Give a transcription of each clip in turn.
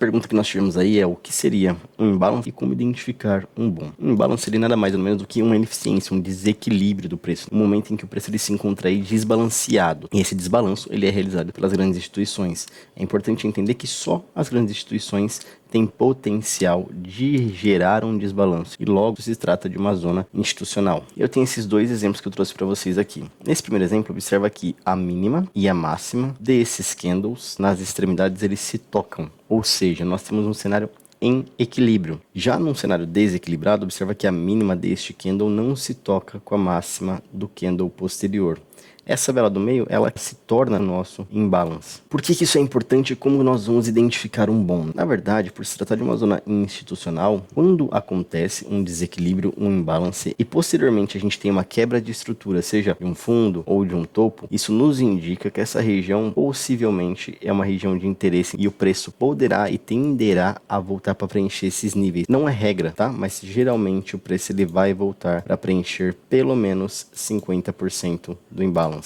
A pergunta que nós tivemos aí é o que seria um imbalance e como identificar um bom. Um imbalance seria nada mais ou menos do que uma ineficiência, um desequilíbrio do preço, no momento em que o preço ele se encontra aí desbalanceado. E esse desbalanço ele é realizado pelas grandes instituições. É importante entender que só as grandes instituições têm potencial de gerar um desbalanço e logo se trata de uma zona institucional. Eu tenho esses dois exemplos que eu trouxe para vocês aqui. Nesse primeiro exemplo, observa que a mínima e a máxima desses candles nas extremidades eles se tocam. Ou seja, nós temos um cenário em equilíbrio. Já num cenário desequilibrado, observa que a mínima deste candle não se toca com a máxima do candle posterior. Essa vela do meio, ela se torna nosso imbalance. Por que isso é importante e como nós vamos identificar um bom? Na verdade, por se tratar de uma zona institucional, quando acontece um desequilíbrio, um imbalance, e posteriormente a gente tem uma quebra de estrutura, seja de um fundo ou de um topo, isso nos indica que essa região possivelmente é uma região de interesse e o preço poderá e tenderá a voltar para preencher esses níveis. Não é regra, tá? Mas geralmente o preço ele vai voltar para preencher pelo menos 50% do imbalance.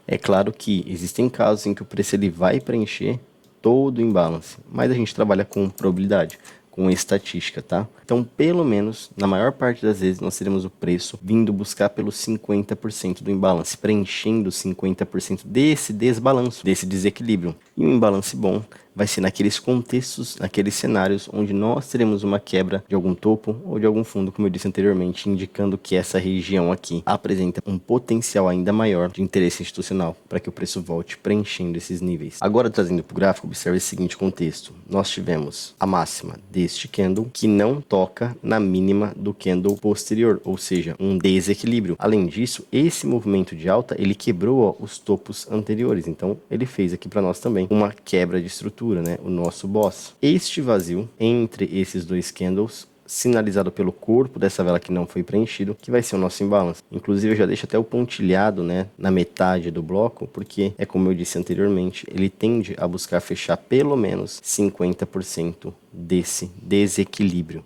É claro que existem casos em que o preço ele vai preencher todo o imbalance, mas a gente trabalha com probabilidade, com estatística, tá? Então, pelo menos, na maior parte das vezes, nós teremos o preço vindo buscar pelos 50% do imbalance, preenchendo 50% desse desbalanço, desse desequilíbrio. E um imbalance bom vai ser naqueles contextos, naqueles cenários onde nós teremos uma quebra de algum topo ou de algum fundo, como eu disse anteriormente, indicando que essa região aqui apresenta um potencial ainda maior de interesse institucional para que o preço volte preenchendo esses níveis. Agora, trazendo para o gráfico, observe esse seguinte contexto. Nós tivemos a máxima deste candle que não toca na mínima do candle posterior, ou seja, um desequilíbrio. Além disso, esse movimento de alta, ele quebrou os topos anteriores, então ele fez aqui para nós também uma quebra de estrutura, né? O nosso boss. Este vazio entre esses dois candles, sinalizado pelo corpo dessa vela que não foi preenchido, que vai ser o nosso imbalance. Inclusive eu já deixo até o pontilhado, né, na metade do bloco, porque é como eu disse anteriormente, ele tende a buscar fechar pelo menos 50% desse desequilíbrio.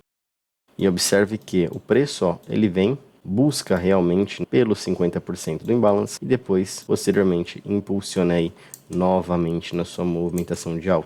E observe que o preço, ó, ele vem, busca realmente pelos 50% do imbalance e depois, posteriormente, impulsiona aí novamente na sua movimentação de alta.